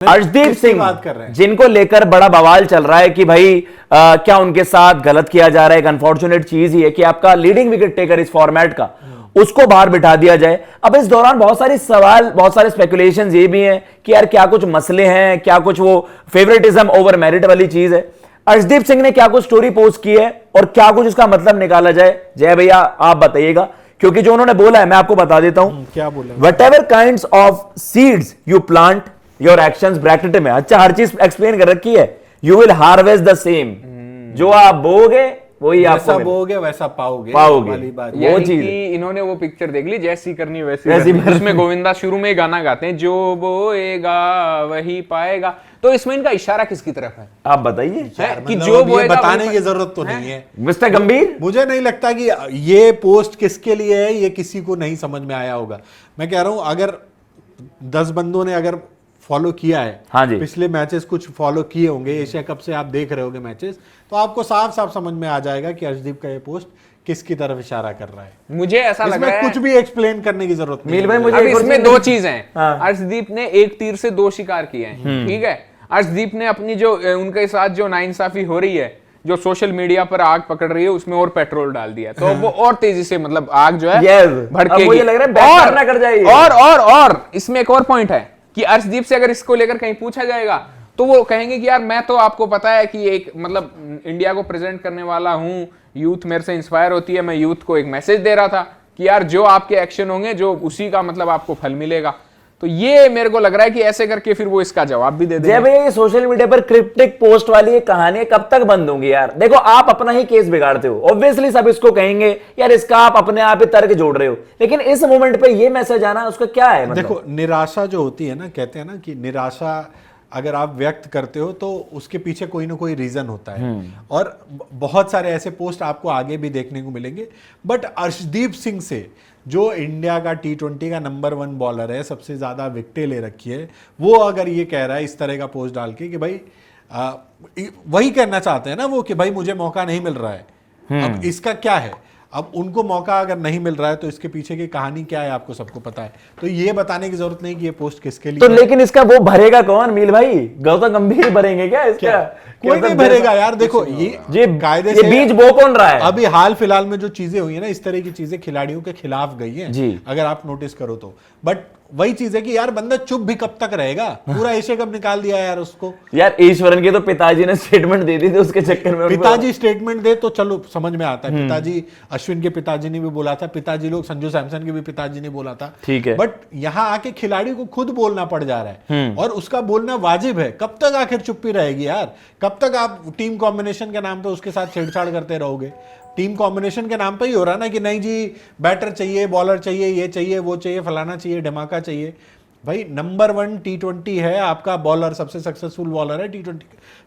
अर्शदीप सिंह बात कर रहे हैं, जिनको लेकर बड़ा बवाल चल रहा है कि भाई क्या उनके साथ गलत किया जा रहा है। एक अनफॉर्चुनेट चीज ही है कि आपका लीडिंग विकेट टेकर इस फॉर्मेट का उसको बाहर बिठा दिया जाए। अब इस दौरान बहुत सारे सवाल, बहुत सारे स्पेकुलेशंस ये भी हैं कि यार क्या कुछ मसले हैं, क्या कुछ वो फेवरेटिज्म ओवर मेरिट वाली चीज है। अर्शदीप सिंह ने क्या कुछ स्टोरी पोस्ट की है और क्या कुछ उसका मतलब निकाला जाए, जय भैया आप बताइएगा, क्योंकि जो उन्होंने बोला है मैं आपको बता देता हूं। क्या बोला? What ever kind of seeds you plant your actions, bracket में अच्छा हर चीज एक्सप्लेन कर रखी है, you will harvest the same. जो आप बोओगे वही वैसा आपको बोगे वैसा पाओगे पाओगे। बात। वो यानी चीज कि इन्होंने वो पिक्चर देख ली, जैसी करनी वैसी वैसी करनी। करनी। उसमें गोविंदा शुरू में गाना गाते हैं, जो बोएगा वही पाएगा। तो इसमें इनका इशारा किसकी तरफ है? आप बताइए है कि मतलब जो अब ये बोएगा बताने वही की जरूरत तो नहीं है। मिस्टर गंभीर। मुझे नहीं लगता कि ये पोस्ट किसके लिए है, ये किसी को नहीं समझ में आया होगा। मैं कह रहा हूं अगर 10 बंदों ने अगर फॉलो किया है, हाँ जी, पिछले मैचेस कुछ फॉलो किए होंगे, एशिया कप से आप देख रहे होंगे मैचेस, तो आपको साफ साफ समझ में आ जाएगा कि अर्शदीप का ये पोस्ट किसकी तरफ इशारा कर रहा है। मुझे ऐसा लग रहा है कुछ भी एक्सप्लेन करने की जरूरत नहीं मील भाई है। मुझे अब एक और इसमें चीज- दो चीज हैं। हाँ। अर्शदीप ने एक तीर से दो शिकार किए हैं, ठीक है। अर्शदीप ने अपनी जो उनके साथ जो नाइंसाफी हो रही है, जो सोशल मीडिया पर आग पकड़ रही है, उसमें और पेट्रोल डाल दिया, तो वो और तेजी से मतलब आग जो है अब मुझे लग रहा है backfire ना कर जाए ये। और इसमें एक और पॉइंट है कि अर्शदीप से अगर इसको लेकर कहीं पूछा जाएगा तो वो कहेंगे कि यार मैं तो आपको पता है कि एक मतलब इंडिया को प्रेजेंट करने वाला हूं, यूथ मेरे से इंस्पायर होती है, मैं यूथ को एक मैसेज दे रहा था कि यार जो आपके एक्शन होंगे जो उसी का मतलब आपको फल मिलेगा। तो ये मेरे को लग रहा है कि ऐसे करके फिर वो इसका जवाब भी दे देंगे। जय भैया ये सोशल मीडिया पर क्रिप्टिक पोस्ट वाली ये कहानी कब तक बंद होंगी यार? देखो आप अपना ही केस बिगाड़ते हो, ऑब्वियसली सब इसको कहेंगे यार इसका आप अपने आप ही तर्क जोड़ रहे हो, लेकिन इस मोमेंट पे ये मैसेज आना उसका क्या है मतलब? देखो निराशा जो होती है ना, कहते हैं ना कि निराशा अगर आप व्यक्त करते हो तो उसके पीछे कोई ना कोई रीजन होता है, और बहुत सारे ऐसे पोस्ट आपको आगे भी देखने को मिलेंगे। बट अर्शदीप सिंह से जो इंडिया का T20 का नंबर 1 बॉलर है, सबसे ज्यादा विकेटें ले रखी है, वो अगर ये कह रहा है इस तरह का पोस्ट डाल के कि भाई वही कहना चाहते हैं ना वो कि भाई मुझे मौका नहीं मिल रहा है। अब इसका क्या है, अब उनको मौका अगर नहीं मिल रहा है तो इसके पीछे की कहानी क्या है आपको सबको पता है। तो ये बताने की जरूरत नहीं कि ये पोस्ट किसके लिए तो है। लेकिन इसका वो भरेगा कौन मील भाई? गौतम गंभीर भरेंगे क्या इसका? कोई नहीं भरेगा यार। देखो ये कायदे ये से बीज बो कौन रहा है? अभी हाल फिलहाल में जो चीजें हुई है ना, इस तरह की चीजें खिलाड़ियों के खिलाफ गई हैं जी। अगर आप नोटिस करो तो। बट वही चीज है कि यार बंदा चुप भी कब तक रहेगा, पूरा एशिया कप निकाल दिया यार उसको। यार ईश्वरन के तो पिताजी ने स्टेटमेंट दे दी थी उसके चक्कर में। पिताजी स्टेटमेंट दे तो चलो समझ में आता है, पिताजी अश्विन के पिताजी ने भी बोला था, पिताजी लोग संजू सैमसन के भी पिताजी ने बोला था, ठीक है। बट यहाँ आके खिलाड़ी को खुद बोलना पड़ जा रहा है और उसका बोलना वाजिब है। कब तक आखिर चुप्पी रहेगी यार? कब तक आप टीम कॉम्बिनेशन के नाम पे उसके साथ छेड़छाड़ करते रहोगे? टीम कॉम्बिनेशन के नाम पे ही हो रहा है ना कि नहीं जी बैटर चाहिए, बॉलर चाहिए, ये चाहिए, वो चाहिए, फलाना चाहिए, धमाका चाहिए। भाई नंबर 1 T20 है आपका बॉलर, सबसे सक्सेसफुल बॉलर है T20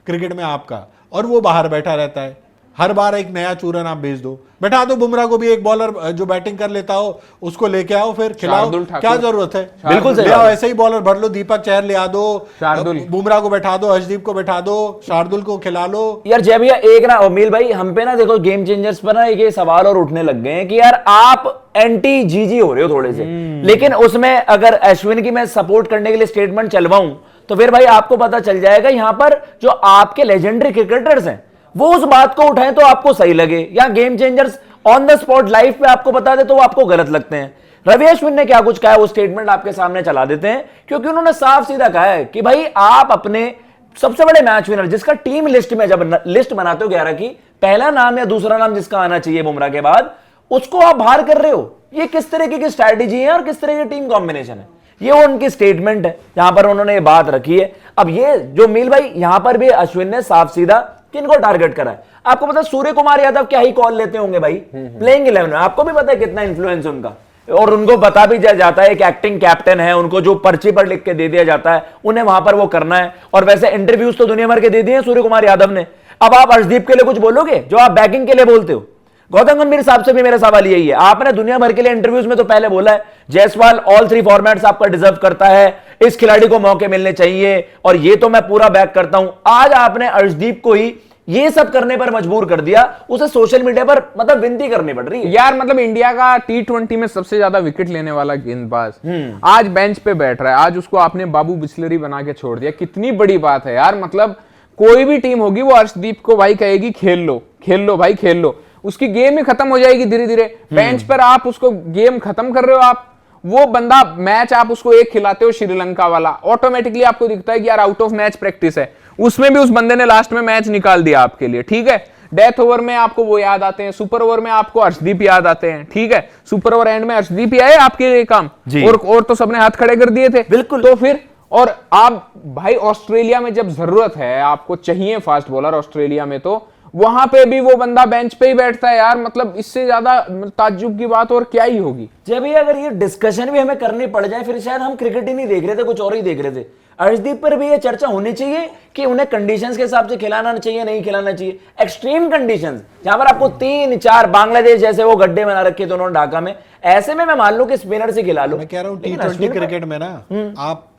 क्रिकेट में आपका, और वो बाहर बैठा रहता है। हर बार एक नया चूरन आप भेज दो, बैठा दो बुमराह को भी, एक बॉलर जो बैटिंग कर लेता हो उसको लेके आओ, फिर खिलाओ, क्या जरूरत है? बिल्कुल सही ले आओ, ऐसे ही बॉलर भर लो, दीपक चहर ले आ दो, शार्दुल, बुमराह को बैठा दो, अर्शदीप को बैठा दो, शार्दुल को खिला लो। यार जय भैया एक ना मील भाई हम पे ना देखो गेम चेंजर्स पर ना ये सवाल और उठने लग गए हैं कि यार आप एंटी जीजी हो रहे हो थोड़े से, लेकिन उसमें अगर अश्विन की मैं सपोर्ट करने के लिए स्टेटमेंट चलवाऊं तो फिर भाई आपको पता चल जाएगा यहां पर जो आपके लेजेंडरी क्रिकेटर्स हैं वो उस बात को उठाएं तो आपको सही लगे, या game changers on the spot live पे आपको बता दे तो वो आपको गलत लगते हैं। रवि अश्विन ने क्या कुछ कहा है वो स्टेटमेंट आपके सामने चला देते हैं, क्योंकि उन्होंने साफ सीधा कहा है कि भाई आप अपने सबसे बड़े मैच विनर जिसका टीम लिस्ट में जब लिस्ट बनाते हो 11 की, पहला नाम या दूसरा नाम जिसका आना चाहिए बुमराह के बाद, उसको आप बाहर कर रहे हो। ये किस तरीके की स्ट्रैटेजी है और किस तरह की टीम कॉम्बिनेशन है? ये उनकी स्टेटमेंट है, यहां पर उन्होंने ये बात रखी है। अब ये जो मील भाई यहां पर भी अश्विन ने साफ सीधा किनको टारगेट करा है? आपको पता है सूर्य कुमार यादव क्या ही कॉल लेते होंगे भाई प्लेइंग 11 में, आपको भी पता है कितना इन्फ्लुएंस उनका, और उनको बता भी जाता है कि एक्टिंग कैप्टन है, उनको जो पर्ची पर लिख के दे दिया जाता है उन्हें वहां पर वो करना है। और वैसे इंटरव्यूज तो दुनिया भर के दे दिए सूर्य कुमार यादव ने। अब आप अर्शदीप के लिए कुछ बोलोगे जो आप बैटिंग के लिए बोलते हो? गौतम गंभीर साहब से भी मेरा सवाल यही है, आपने दुनिया भर के लिए इंटरव्यूज में तो पहले बोला है जायसवाल ऑल 3 फॉर्मेट्स आपका डिजर्व करता है, इस खिलाड़ी को मौके मिलने चाहिए, और ये तो मैं पूरा बैक करता हूं। आज आपने अर्शदीप को ही ये सब करने पर मजबूर कर दिया, उसे सोशल मीडिया पर मतलब विनती करनी पड़ रही है। यार मतलब इंडिया का T20 में सबसे ज्यादा विकेट लेने वाला गेंदबाज आज बेंच पे बैठ रहा है, आज उसको आपने बाबू बिस्लरी बना के छोड़ दिया, कितनी बड़ी बात है यार। मतलब कोई भी टीम होगी वो अर्शदीप को भाई कहेगी खेल लो भाई खेल लो, उसकी गेम ही खत्म हो जाएगी धीरे धीरे। बेंच पर आप उसको गेम खत्म कर रहे हो, आप वो बंदा मैच आप उसको एक खिलाते हो श्रीलंका वाला, ऑटोमेटिकली आपको दिखता है कि यार आउट ऑफ मैच प्रैक्टिस है, उसमें भी उस बंदे ने लास्ट में मैच निकाल दिया आपके लिए, ठीक है। डेथ ओवर में आपको वो याद आते हैं, सुपर ओवर में आपको अर्शदीप याद आते हैं, ठीक है। सुपर ओवर एंड में अर्शदीप ही आए आपके लिए काम, और तो सबने हाथ खड़े कर दिए थे, बिल्कुल। तो फिर और आप भाई ऑस्ट्रेलिया में जब जरूरत है, आपको चाहिए फास्ट बॉलर ऑस्ट्रेलिया में, तो वहां पे भी वो बंदा बेंच पे ही बैठता है यार। मतलब इससे ज्यादा ताज्जुब की बात और क्या ही होगी। जब ये अगर ये डिस्कशन भी हमें करनी पड़ जाए, फिर शायद हम क्रिकेट ही नहीं देख रहे थे, कुछ और ही देख रहे थे। अर्शदीप पर भी ये चर्चा होनी चाहिए कि उन्हें कंडीशंस के हिसाब से खिलाना चाहिए, नहीं खिलाना चाहिए। एक्सट्रीम कंडीशंस जहां पर आपको 3-4 बांग्लादेश जैसे वो गड्ढे बना रखे थे उन्होंने ढाका में, ऐसे में मैं मान लो कि स्पिनर से खिला लो। मैं कह रहा हूँ T20 क्रिकेट में ना आप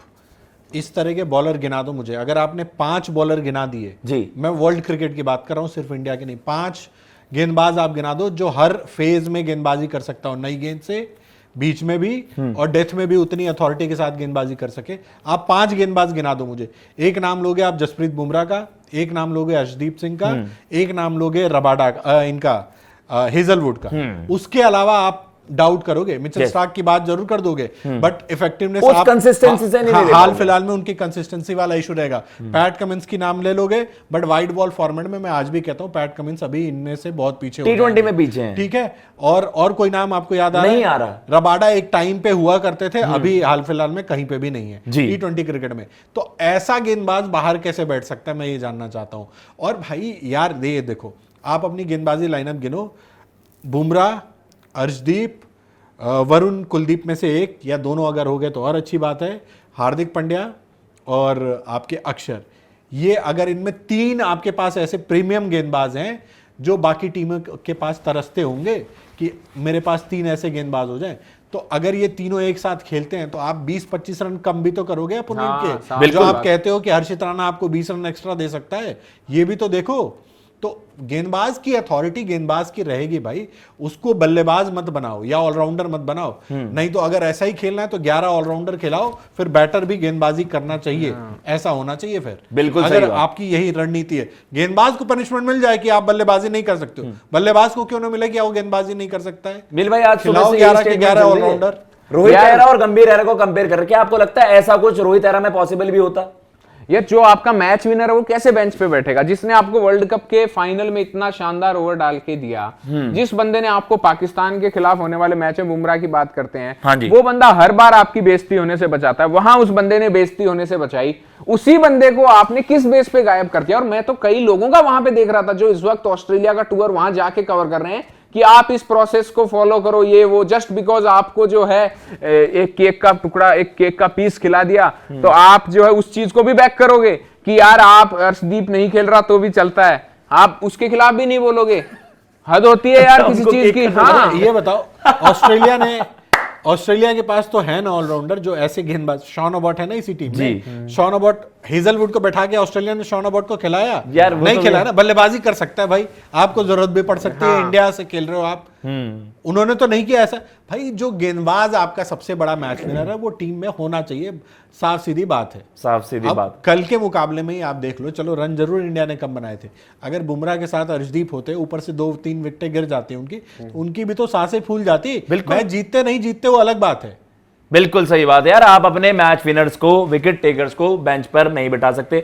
इस तरह के बॉलर गिना दो मुझे, अगर आपने 5 बॉलर गिना दिए जी, मैं वर्ल्ड क्रिकेट की बात कर रहा हूं, सिर्फ इंडिया की नहीं, 5 गेंदबाज आप गिना दो जो हर फेज में गेंदबाजी कर सकता हो, नई गेंद से, बीच में भी और डेथ में भी उतनी अथॉरिटी के साथ गेंदबाजी कर सके। आप 5 गेंदबाज गिना दो मुझे। एक नाम लोगे आप जसप्रीत बुमराह का, एक नाम लोगे अर्शदीप सिंह का, एक नाम लोगे रबाडा इनका हेजलवुड का, उसके अलावा आप डाउट करोगे। मिचेल स्टार्क की बात जरूर कर दोगे, बट इफेक्टिवनेस आप कंसिस्टेंसी से नहीं हाल फिलहाल में उनकी कंसिस्टेंसी वाला इशू रहेगा। पैट कमिंस की नाम ले लोगे, बट वाइड बॉल फॉर्मेट में मैं आज भी कहता हूं पैट कमिंस अभी इनमें से बहुत पीछे T20 में पीछे हैं, ठीक है। और कोई नाम आपको याद आ रहा है? नहीं आ रहा। रबाडा एक टाइम पे हुआ करते थे, अभी हाल फिलहाल में कहीं पे भी नहीं है T20 क्रिकेट में। तो ऐसा गेंदबाज बाहर कैसे बैठ सकता है, मैं ये जानना चाहता हूं। और भाई यार ये देखो, आप अपनी गेंदबाजी लाइनअप गिनो, बुमराह, अर्शदीप, वरुण, कुलदीप में से एक या दोनों अगर हो गए तो और अच्छी बात है, हार्दिक पांड्या और आपके अक्षर, ये अगर इनमें 3 आपके पास ऐसे प्रीमियम गेंदबाज हैं जो बाकी टीमों के पास तरसते होंगे कि मेरे पास 3 ऐसे गेंदबाज हो जाएं, तो अगर ये तीनों एक साथ खेलते हैं तो आप 20-25 रन कम भी तो करोगे अपोनेंट के। जो आप कहते हो कि हर्षित राणा आपको 20 रन एक्स्ट्रा दे सकता है, ये भी तो देखो। तो गेंदबाज की अथॉरिटी गेंदबाज की रहेगी भाई, उसको बल्लेबाज मत बनाओ या ऑलराउंडर मत बनाओ। नहीं तो अगर ऐसा ही खेलना है तो 11 ऑलराउंडर खिलाओ, फिर बैटर भी गेंदबाजी करना चाहिए, ऐसा होना चाहिए। फिर बिल्कुल अगर आपकी यही रणनीति है, गेंदबाज को पनिशमेंट मिल जाए कि आप बल्लेबाजी नहीं कर सकते हो, बल्लेबाज को क्यों ना मिले कि वो गेंदबाजी नहीं कर सकता है। मिल भाई आज खिलाओ 11 के 11 ऑलराउंडर। रोहित एरा और गंभीर एरा को कंपेयर करके आपको लगता है ऐसा कुछ रोहित एरा में पॉसिबल भी होता? यार जो आपका मैच विनर है वो कैसे बेंच पे बैठेगा, जिसने आपको वर्ल्ड कप के फाइनल में इतना शानदार ओवर डाल के दिया, जिस बंदे ने आपको पाकिस्तान के खिलाफ होने वाले मैच में बुमराह की बात करते हैं, हाँ जी, वो बंदा हर बार आपकी बेइज्जती होने से बचाता है, वहां उस बंदे ने बेइज्जती होने से बचाई, उसी बंदे को आपने किस बेस पे गायब कर दिया। और मैं तो कई लोगों का वहां पे देख रहा था जो इस वक्त ऑस्ट्रेलिया का टूर वहां जाके कवर कर रहे हैं कि आप इस प्रोसेस को फॉलो करो, ये वो, जस्ट बिकॉज आपको जो है एक केक का टुकड़ा, एक केक का पीस खिला दिया, तो आप जो है उस चीज को भी बैक करोगे कि यार आप अर्शदीप नहीं खेल रहा तो भी चलता है, आप उसके खिलाफ भी नहीं बोलोगे। हद होती है यार किसी चीज की। हाँ ये बताओ, ऑस्ट्रेलिया के पास तो है ना ऑलराउंडर जो ऐसे गेंदबाज, शॉन अबॉट है ना इसी टीम में, शॉन अबॉट हेजलवुड को बैठा के ऑस्ट्रेलिया ने शॉन अबॉट को खिलाया यार, नहीं खिलाया ना, बल्लेबाजी कर सकता है भाई, आपको जरूरत भी पड़ सकती है, इंडिया से खेल रहे हो आप, उन्होंने तो नहीं किया ऐसा। भाई जो गेंदबाज आपका सबसे बड़ा मैच विनर है वो टीम में होना चाहिए, साफ सीधी बात है, साफ सीधी बात। कल के मुकाबले में ही आप देख लो, चलो रन जरूर इंडिया ने कम बनाए थे, अगर बुमराह के साथ अर्शदीप होते, ऊपर से 2-3 विकेटें गिर जाती उनकी भी तो सांसें फूल जाती। मैच जीतते नहीं जीतते वो अलग बात है। बिल्कुल सही बात है यार, आप अपने मैच विनर्स को, विकेट टेकर्स को बेंच पर नहीं बिठा सकते।